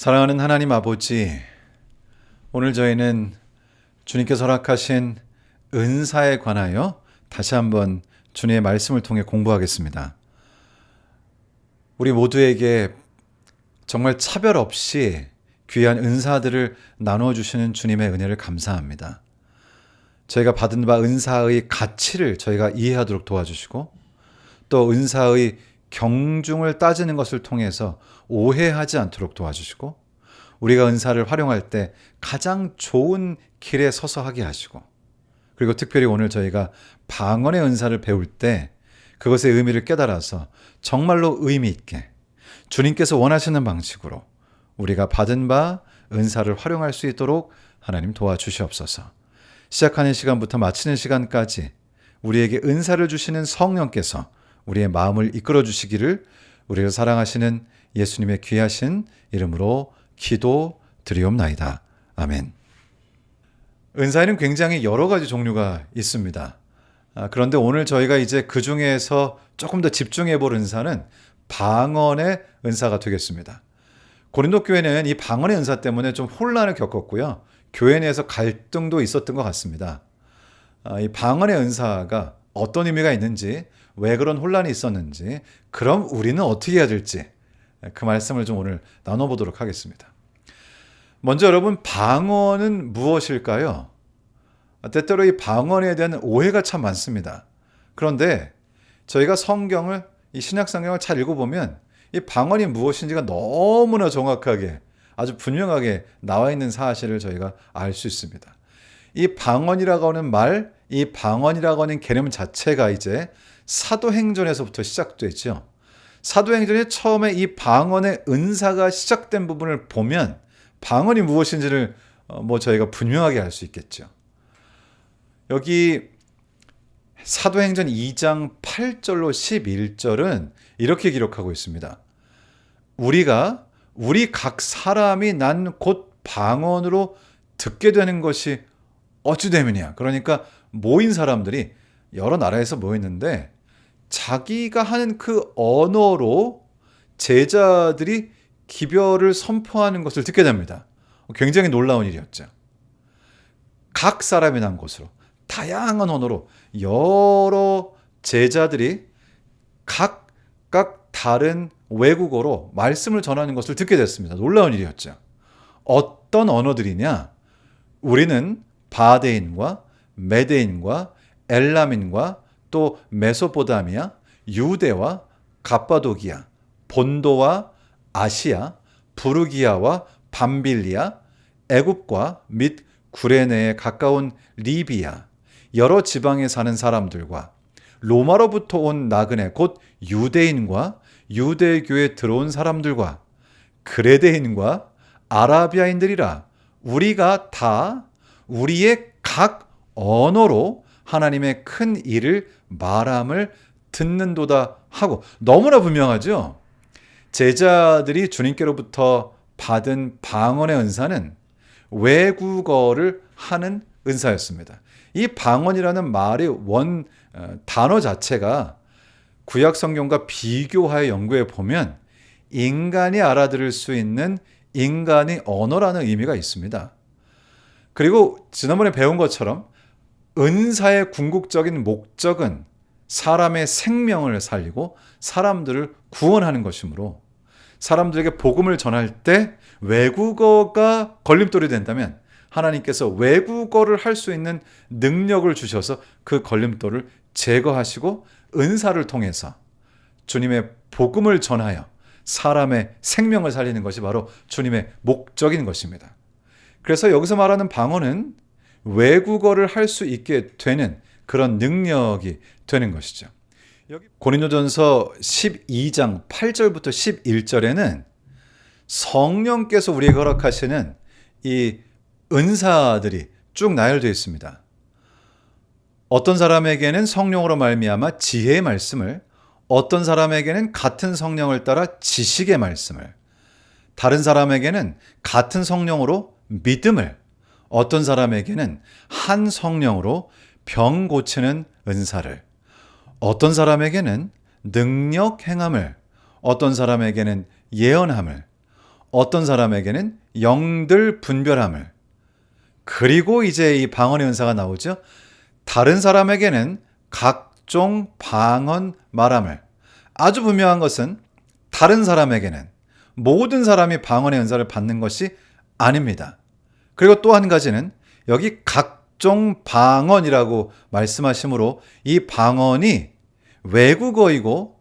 사랑하는 하나님 아버지, 오늘 저희는 주님께서 허락하신 은사에 관하여 다시 한번 주님의 말씀을 통해 공부하겠습니다. 우리 모두에게 정말 차별 없이 귀한 은사들을 나누어 주시는 주님의 은혜를 감사합니다. 저희가 받은 바 은사의 가치를 저희가 이해하도록 도와주시고, 또 은사의 경중을 따지는 것을 통해서 오해하지 않도록 도와주시고, 우리가 은사를 활용할 때 가장 좋은 길에 서서 하게 하시고, 그리고 특별히 오늘 저희가 방언의 은사를 배울 때 그것의 의미를 깨달아서 정말로 의미 있게 주님께서 원하시는 방식으로 우리가 받은 바 은사를 활용할 수 있도록 하나님 도와주시옵소서. 시작하는 시간부터 마치는 시간까지 우리에게 은사를 주시는 성령께서 우리의 마음을 이끌어 주시기를 우리를 사랑하시는 예수님의 귀하신 이름으로 기도 드리옵나이다. 아멘. 은사에는 굉장히 여러 가지 종류가 있습니다. 그런데 오늘 저희가 이제 그 중에서 조금 더 집중해 볼 은사는 방언의 은사가 되겠습니다. 고린도 교회는 이 방언의 은사 때문에 좀 혼란을 겪었고요. 교회 내에서 갈등도 있었던 것 같습니다. 이 방언의 은사가 어떤 의미가 있는지, 왜 그런 혼란이 있었는지, 그럼 우리는 어떻게 해야 될지 그 말씀을 좀 오늘 나눠보도록 하겠습니다. 먼저 여러분, 방언은 무엇일까요? 때때로 이 방언에 대한 오해가 참 많습니다. 그런데 저희가 성경을, 이 신약 성경을 잘 읽어보면 이 방언이 무엇인지가 너무나 정확하게, 아주 분명하게 나와 있는 사실을 저희가 알 수 있습니다. 이 방언이라고 하는 말, 이 방언이라고 하는 개념 자체가 이제 사도행전에서부터 시작되죠. 사도행전에 처음에 이 방언의 은사가 시작된 부분을 보면 방언이 무엇인지를 저희가 분명하게 알 수 있겠죠. 여기 사도행전 2장 8절로 11절은 이렇게 기록하고 있습니다. 우리 각 사람이 난 곧 방언으로 듣게 되는 것이 어찌 됨이냐. 그러니까 모인 사람들이 여러 나라에서 모였는데 자기가 하는 그 언어로 제자들이 기별을 선포하는 것을 듣게 됩니다. 굉장히 놀라운 일이었죠. 각 사람이 난 곳으로 다양한 언어로 여러 제자들이 각각 다른 외국어로 말씀을 전하는 것을 듣게 됐습니다. 놀라운 일이었죠. 어떤 언어들이냐? 우리는 바데인과 메데인과 엘람인과 또 메소포타미아, 유대와 갑바도기아, 본도와 아시아, 부르기아와 밤빌리아, 애굽과 및 구레네에 가까운 리비아, 여러 지방에 사는 사람들과 로마로부터 온 나그네 곧 유대인과 유대교에 들어온 사람들과 그레데인과 아라비아인들이라 우리가 다 우리의 각 언어로 하나님의 큰 일을 말함을 듣는도다 하고, 너무나 분명하죠. 제자들이 주님께로부터 받은 방언의 은사는 외국어를 하는 은사였습니다. 이 방언이라는 말의 단어 자체가 구약 성경과 비교하여 연구해 보면 인간이 알아들을 수 있는 인간의 언어라는 의미가 있습니다. 그리고 지난번에 배운 것처럼 은사의 궁극적인 목적은 사람의 생명을 살리고 사람들을 구원하는 것이므로, 사람들에게 복음을 전할 때 외국어가 걸림돌이 된다면 하나님께서 외국어를 할 수 있는 능력을 주셔서 그 걸림돌을 제거하시고 은사를 통해서 주님의 복음을 전하여 사람의 생명을 살리는 것이 바로 주님의 목적인 것입니다. 그래서 여기서 말하는 방언은 외국어를 할 수 있게 되는 그런 능력이 되는 것이죠. 여기 고린도전서 12장 8절부터 11절에는 성령께서 우리에게 허락하시는 이 은사들이 쭉 나열되어 있습니다. 어떤 사람에게는 성령으로 말미암아 지혜의 말씀을, 어떤 사람에게는 같은 성령을 따라 지식의 말씀을, 다른 사람에게는 같은 성령으로 믿음을, 어떤 사람에게는 한 성령으로 병 고치는 은사를, 어떤 사람에게는 능력 행함을, 어떤 사람에게는 예언함을, 어떤 사람에게는 영들 분별함을, 그리고 이제 이 방언의 은사가 나오죠. 다른 사람에게는 각종 방언 말함을. 아주 분명한 것은 다른 사람에게는, 모든 사람이 방언의 은사를 받는 것이 아닙니다. 그리고 또 한 가지는 여기 각종 방언이라고 말씀하시므로 이 방언이 외국어이고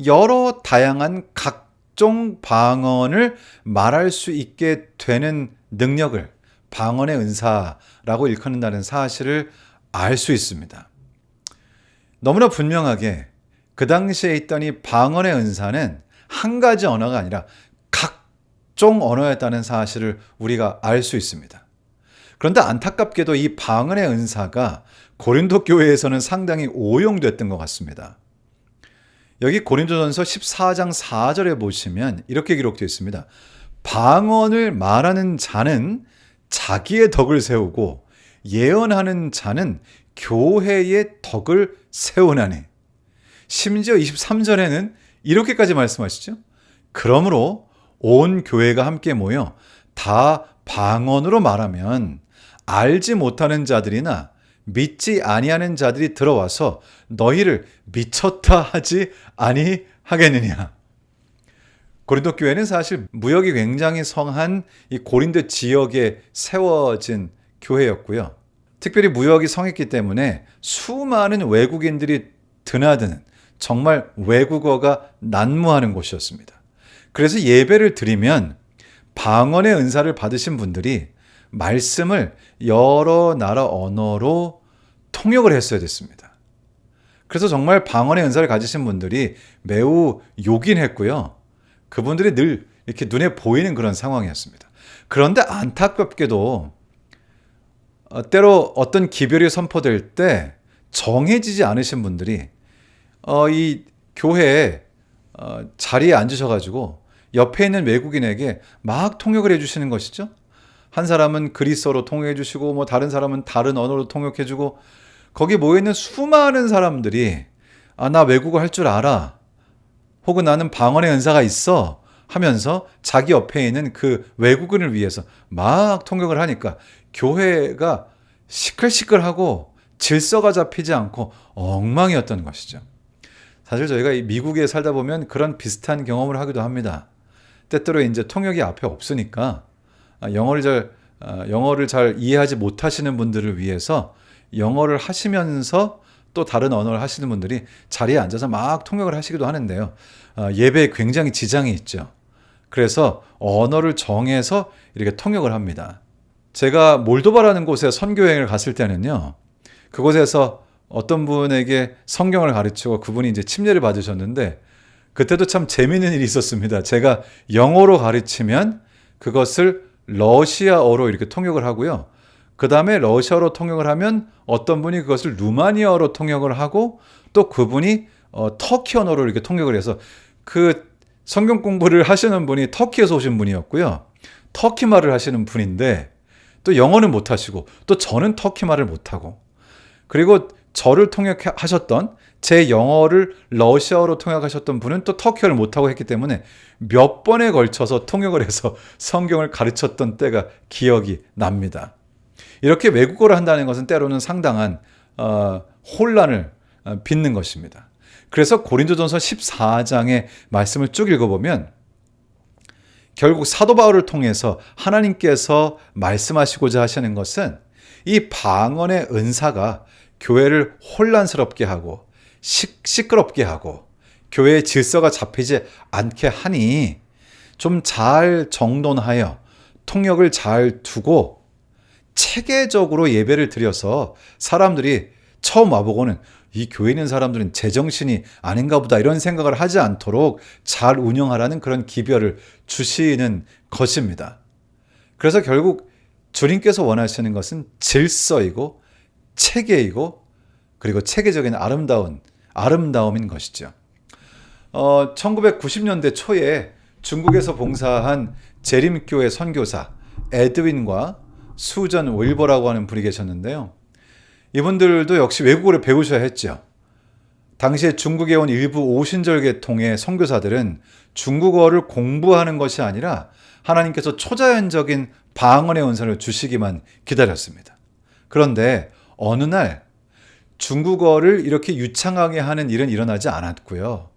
여러 다양한 각종 방언을 말할 수 있게 되는 능력을 방언의 은사라고 일컫는다는 사실을 알 수 있습니다. 너무나 분명하게 그 당시에 있던 이 방언의 은사는 한 가지 언어가 아니라 각종 언어였다는 사실을 우리가 알 수 있습니다. 그런데 안타깝게도 이 방언의 은사가 고린도 교회에서는 상당히 오용됐던 것 같습니다. 여기 고린도전서 14장 4절에 보시면 이렇게 기록되어 있습니다. 방언을 말하는 자는 자기의 덕을 세우고 예언하는 자는 교회의 덕을 세우나니. 심지어 23절에는 이렇게까지 말씀하시죠. 그러므로 온 교회가 함께 모여 다 방언으로 말하면 알지 못하는 자들이나 믿지 아니하는 자들이 들어와서 너희를 미쳤다 하지 아니하겠느냐. 고린도 교회는 사실 무역이 굉장히 성한 이 고린도 지역에 세워진 교회였고요. 특별히 무역이 성했기 때문에 수많은 외국인들이 드나드는 정말 외국어가 난무하는 곳이었습니다. 그래서 예배를 드리면 방언의 은사를 받으신 분들이 말씀을 여러 나라 언어로 통역을 했어야 됐습니다. 그래서 정말 방언의 은사를 가지신 분들이 매우 요긴했고요. 그분들이 늘 이렇게 눈에 보이는 그런 상황이었습니다. 그런데 안타깝게도 때로 어떤 기별이 선포될 때 정해지지 않으신 분들이 이 교회에 자리에 앉으셔가지고 옆에 있는 외국인에게 막 통역을 해주시는 것이죠. 한 사람은 그리스어로 통역해 주시고 뭐 다른 사람은 다른 언어로 통역해 주고, 거기 모여있는 수많은 사람들이 나 외국어 할 줄 알아, 혹은 나는 방언의 은사가 있어 하면서 자기 옆에 있는 그 외국인을 위해서 막 통역을 하니까 교회가 시끌시끌하고 질서가 잡히지 않고 엉망이었던 것이죠. 사실 저희가 이 미국에 살다 보면 그런 비슷한 경험을 하기도 합니다. 때때로 이제 통역이 앞에 없으니까 영어를 잘 이해하지 못하시는 분들을 위해서 영어를 하시면서 또 다른 언어를 하시는 분들이 자리에 앉아서 막 통역을 하시기도 하는데요. 예배에 굉장히 지장이 있죠. 그래서 언어를 정해서 이렇게 통역을 합니다. 제가 몰도바라는 곳에 선교여행을 갔을 때는요, 그곳에서 어떤 분에게 성경을 가르치고 그분이 이제 침례를 받으셨는데, 그때도 참 재미있는 일이 있었습니다. 제가 영어로 가르치면 그것을 러시아어로 이렇게 통역을 하고요. 그 다음에 러시아어로 통역을 하면 어떤 분이 그것을 루마니아어로 통역을 하고, 또 그분이 터키 언어로 이렇게 통역을 해서, 그 성경 공부를 하시는 분이 터키에서 오신 분이었고요. 터키 말을 하시는 분인데 또 영어는 못하시고, 또 저는 터키 말을 못하고, 그리고 저를 통역하셨던, 제 영어를 러시아어로 통역하셨던 분은 또 터키어를 못하고 했기 때문에 몇 번에 걸쳐서 통역을 해서 성경을 가르쳤던 때가 기억이 납니다. 이렇게 외국어를 한다는 것은 때로는 상당한 혼란을 빚는 것입니다. 그래서 고린도전서 14장의 말씀을 쭉 읽어보면 결국 사도 바울을 통해서 하나님께서 말씀하시고자 하시는 것은 이 방언의 은사가 교회를 혼란스럽게 하고 시끄럽게 하고 교회의 질서가 잡히지 않게 하니 좀 잘 정돈하여 통역을 잘 두고 체계적으로 예배를 드려서 사람들이 처음 와보고는 이 교회에 있는 사람들은 제정신이 아닌가 보다 이런 생각을 하지 않도록 잘 운영하라는 그런 기별을 주시는 것입니다. 그래서 결국 주님께서 원하시는 것은 질서이고 체계이고, 그리고 체계적인 아름다움인 것이죠. 1990년대 초에 중국에서 봉사한 재림교회 선교사 에드윈과 수전 윌버라고 하는 분이 계셨는데요. 이분들도 역시 외국어를 배우셔야 했죠. 당시에 중국에 온 일부 오신절 계통의 선교사들은 중국어를 공부하는 것이 아니라 하나님께서 초자연적인 방언의 은사를 주시기만 기다렸습니다. 그런데 어느 날 중국어를 이렇게 유창하게 하는 일은 일어나지 않았고요.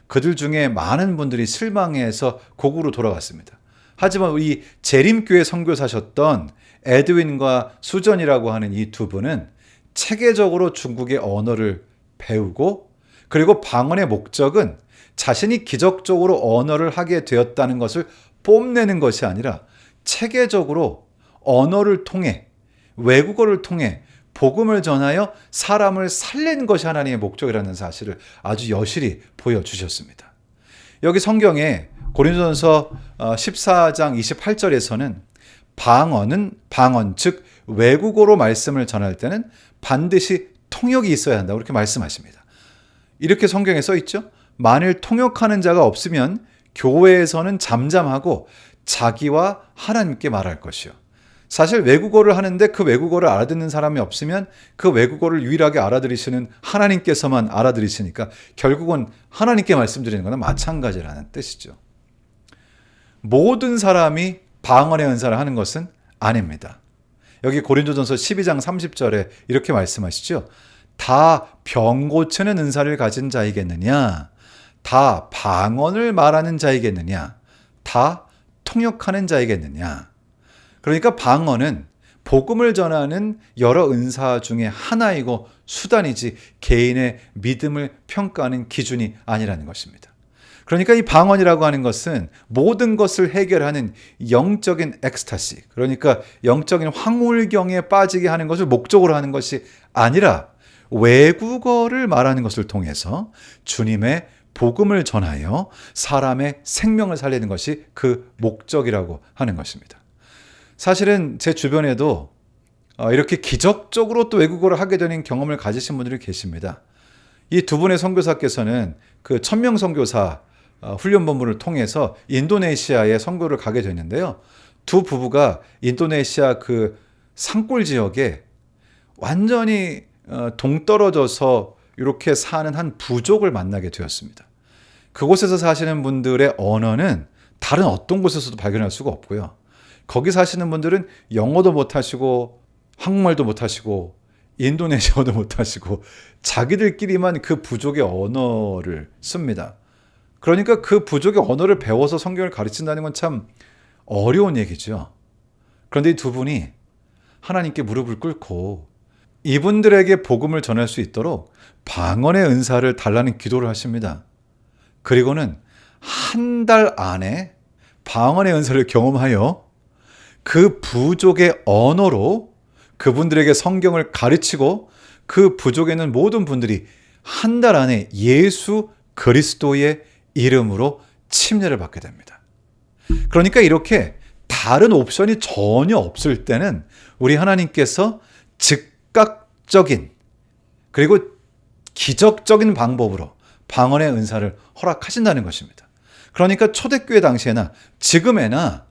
그들 중에 많은 분들이 실망해서 고국으로 돌아갔습니다. 하지만 우리 재림교회 선교사셨던 에드윈과 수전이라고 하는 이 두 분은 체계적으로 중국의 언어를 배우고, 그리고 방언의 목적은 자신이 기적적으로 언어를 하게 되었다는 것을 뽐내는 것이 아니라 체계적으로 언어를 통해, 외국어를 통해 복음을 전하여 사람을 살리는 것이 하나님의 목적이라는 사실을 아주 여실히 보여주셨습니다. 여기 성경에 고린도전서 14장 28절에서는 방언 즉 외국어로 말씀을 전할 때는 반드시 통역이 있어야 한다, 그렇게 말씀하십니다. 이렇게 성경에 써 있죠. 만일 통역하는 자가 없으면 교회에서는 잠잠하고 자기와 하나님께 말할 것이요. 사실 외국어를 하는데 그 외국어를 알아듣는 사람이 없으면 그 외국어를 유일하게 알아들으시는 하나님께서만 알아들으시니까 결국은 하나님께 말씀드리는 것은 마찬가지라는 뜻이죠. 모든 사람이 방언의 은사를 하는 것은 아닙니다. 여기 고린도전서 12장 30절에 이렇게 말씀하시죠. 다 병 고치는 은사를 가진 자이겠느냐? 다 방언을 말하는 자이겠느냐? 다 통역하는 자이겠느냐? 그러니까 방언은 복음을 전하는 여러 은사 중에 하나이고 수단이지 개인의 믿음을 평가하는 기준이 아니라는 것입니다. 그러니까 이 방언이라고 하는 것은 모든 것을 해결하는 영적인 엑스타시, 그러니까 영적인 황홀경에 빠지게 하는 것을 목적으로 하는 것이 아니라 외국어를 말하는 것을 통해서 주님의 복음을 전하여 사람의 생명을 살리는 것이 그 목적이라고 하는 것입니다. 사실은 제 주변에도 이렇게 기적적으로 또 외국어를 하게 되는 경험을 가지신 분들이 계십니다. 이 두 분의 선교사께서는 그 1000명 선교사 훈련본부를 통해서 인도네시아에 선교를 가게 됐는데요. 두 부부가 인도네시아 그 산골 지역에 완전히 동떨어져서 이렇게 사는 한 부족을 만나게 되었습니다. 그곳에서 사시는 분들의 언어는 다른 어떤 곳에서도 발견할 수가 없고요. 거기 사시는 분들은 영어도 못하시고 한국말도 못하시고 인도네시아어도 못하시고 자기들끼리만 그 부족의 언어를 씁니다. 그러니까 그 부족의 언어를 배워서 성경을 가르친다는 건 참 어려운 얘기죠. 그런데 이 두 분이 하나님께 무릎을 꿇고 이분들에게 복음을 전할 수 있도록 방언의 은사를 달라는 기도를 하십니다. 그리고는 한 달 안에 방언의 은사를 경험하여 그 부족의 언어로 그분들에게 성경을 가르치고 그 부족에 있는 모든 분들이 한 달 안에 예수 그리스도의 이름으로 침례를 받게 됩니다. 그러니까 이렇게 다른 옵션이 전혀 없을 때는 우리 하나님께서 즉각적인 그리고 기적적인 방법으로 방언의 은사를 허락하신다는 것입니다. 그러니까 초대교회 당시에나 지금에나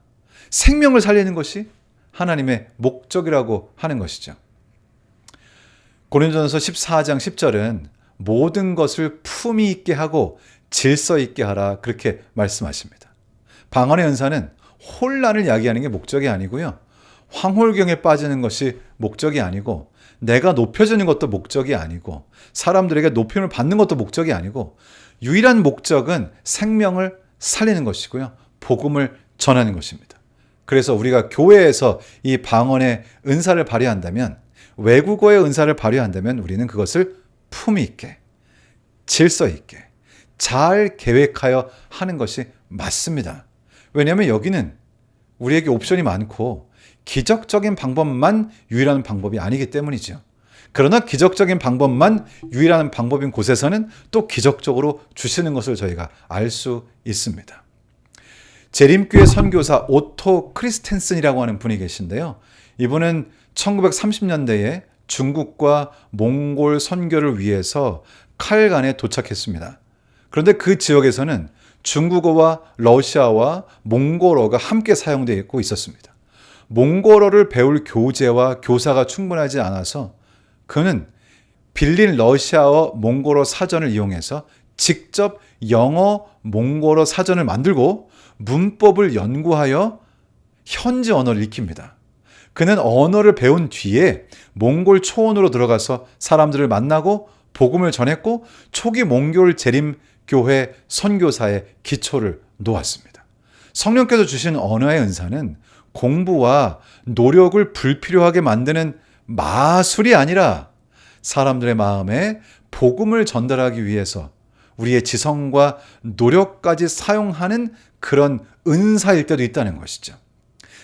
생명을 살리는 것이 하나님의 목적이라고 하는 것이죠. 고린도전서 14장 10절은 모든 것을 품위 있게 하고 질서 있게 하라, 그렇게 말씀하십니다. 방언의 은사는 혼란을 야기하는 게 목적이 아니고요. 황홀경에 빠지는 것이 목적이 아니고, 내가 높여지는 것도 목적이 아니고, 사람들에게 높임을 받는 것도 목적이 아니고, 유일한 목적은 생명을 살리는 것이고요. 복음을 전하는 것입니다. 그래서 우리가 교회에서 이 방언의 은사를 발휘한다면, 외국어의 은사를 발휘한다면 우리는 그것을 품위 있게, 질서 있게, 잘 계획하여 하는 것이 맞습니다. 왜냐하면 여기는 우리에게 옵션이 많고 기적적인 방법만 유일한 방법이 아니기 때문이죠. 그러나 기적적인 방법만 유일한 방법인 곳에서는 또 기적적으로 주시는 것을 저희가 알 수 있습니다. 재림교회 선교사 오토 크리스텐슨이라고 하는 분이 계신데요. 이분은 1930년대에 중국과 몽골 선교를 위해서 칼간에 도착했습니다. 그런데 그 지역에서는 중국어와 러시아와 몽골어가 함께 사용되고 있었습니다. 몽골어를 배울 교재와 교사가 충분하지 않아서 그는 빌린 러시아어 몽골어 사전을 이용해서 직접 영어 몽골어 사전을 만들고 문법을 연구하여 현지 언어를 익힙니다. 그는 언어를 배운 뒤에 몽골 초원으로 들어가서 사람들을 만나고 복음을 전했고 초기 몽골 재림교회 선교사의 기초를 놓았습니다. 성령께서 주신 언어의 은사는 공부와 노력을 불필요하게 만드는 마술이 아니라 사람들의 마음에 복음을 전달하기 위해서 우리의 지성과 노력까지 사용하는 그런 은사일 때도 있다는 것이죠.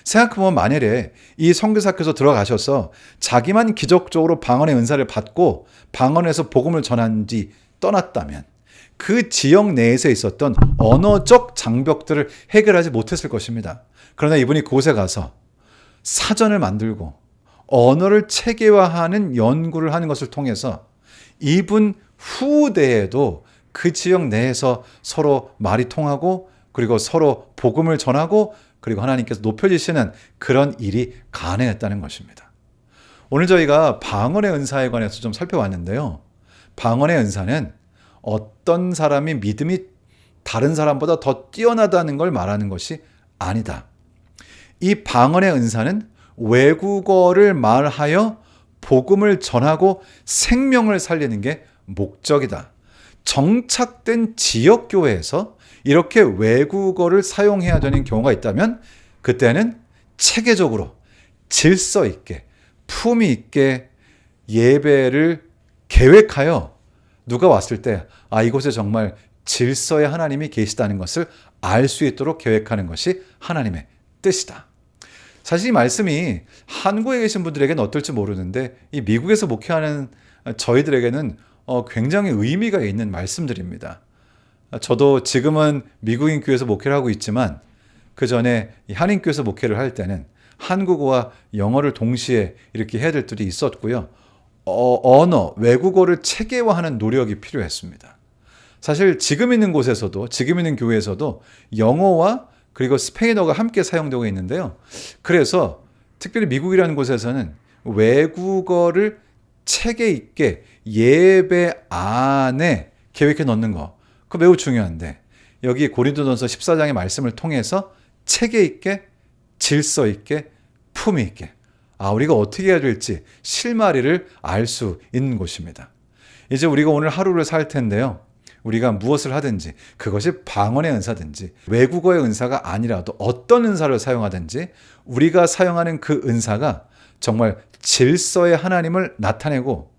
생각해보면 만일에 이 선교사께서 들어가셔서 자기만 기적적으로 방언의 은사를 받고 방언에서 복음을 전한 뒤 떠났다면 그 지역 내에서 있었던 언어적 장벽들을 해결하지 못했을 것입니다. 그러나 이분이 그곳에 가서 사전을 만들고 언어를 체계화하는 연구를 하는 것을 통해서 이분 후대에도 그 지역 내에서 서로 말이 통하고 그리고 서로 복음을 전하고 그리고 하나님께서 높여주시는 그런 일이 가능했다는 것입니다. 오늘 저희가 방언의 은사에 관해서 좀 살펴봤는데요. 방언의 은사는 어떤 사람이 믿음이 다른 사람보다 더 뛰어나다는 걸 말하는 것이 아니다. 이 방언의 은사는 외국어를 말하여 복음을 전하고 생명을 살리는 게 목적이다. 정착된 지역교회에서 이렇게 외국어를 사용해야 되는 경우가 있다면 그때는 체계적으로 질서 있게 품위 있게 예배를 계획하여 누가 왔을 때 이곳에 정말 질서의 하나님이 계시다는 것을 알 수 있도록 계획하는 것이 하나님의 뜻이다. 사실 이 말씀이 한국에 계신 분들에게는 어떨지 모르는데 이 미국에서 목회하는 저희들에게는 굉장히 의미가 있는 말씀들입니다. 저도 지금은 미국인 교회에서 목회를 하고 있지만 그 전에 한인교회에서 목회를 할 때는 한국어와 영어를 동시에 이렇게 해야 될 때도 있었고요. 언어, 외국어를 체계화하는 노력이 필요했습니다. 사실 지금 있는 곳에서도, 지금 있는 교회에서도 영어와 그리고 스페인어가 함께 사용되고 있는데요. 그래서 특별히 미국이라는 곳에서는 외국어를 체계 있게 예배 안에 계획해 넣는 거, 그거 매우 중요한데 여기 고린도전서 14장의 말씀을 통해서 체계 있게 질서 있게 품위 있게 우리가 어떻게 해야 될지 실마리를 알 수 있는 곳입니다. 이제 우리가 오늘 하루를 살 텐데요. 우리가 무엇을 하든지 그것이 방언의 은사든지 외국어의 은사가 아니라도 어떤 은사를 사용하든지 우리가 사용하는 그 은사가 정말 질서의 하나님을 나타내고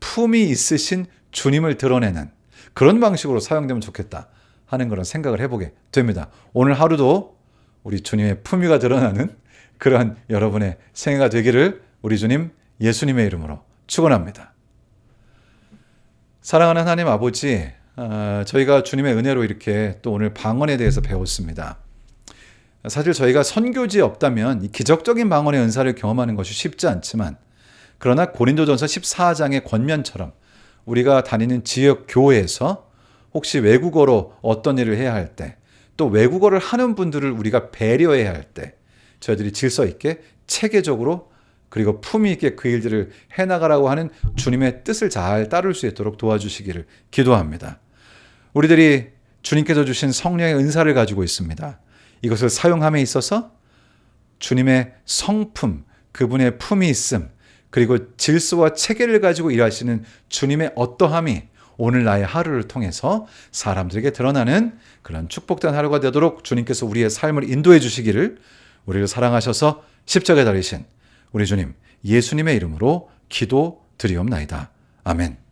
품이 있으신 주님을 드러내는 그런 방식으로 사용되면 좋겠다 하는 그런 생각을 해보게 됩니다. 오늘 하루도 우리 주님의 품위가 드러나는 그러한 여러분의 생애가 되기를 우리 주님 예수님의 이름으로 축원합니다. 사랑하는 하나님 아버지, 저희가 주님의 은혜로 이렇게 또 오늘 방언에 대해서 배웠습니다. 사실 저희가 선교지에 없다면 이 기적적인 방언의 은사를 경험하는 것이 쉽지 않지만 그러나 고린도전서 14장의 권면처럼 우리가 다니는 지역 교회에서 혹시 외국어로 어떤 일을 해야 할 때 또 외국어를 하는 분들을 우리가 배려해야 할 때 저희들이 질서 있게 체계적으로 그리고 품위 있게 그 일들을 해나가라고 하는 주님의 뜻을 잘 따를 수 있도록 도와주시기를 기도합니다. 우리들이 주님께서 주신 성령의 은사를 가지고 있습니다. 이것을 사용함에 있어서 주님의 성품, 그분의 품이 있음, 그리고 질서와 체계를 가지고 일하시는 주님의 어떠함이 오늘 나의 하루를 통해서 사람들에게 드러나는 그런 축복된 하루가 되도록 주님께서 우리의 삶을 인도해 주시기를 우리를 사랑하셔서 십자가에 달리신 우리 주님 예수님의 이름으로 기도드리옵나이다. 아멘.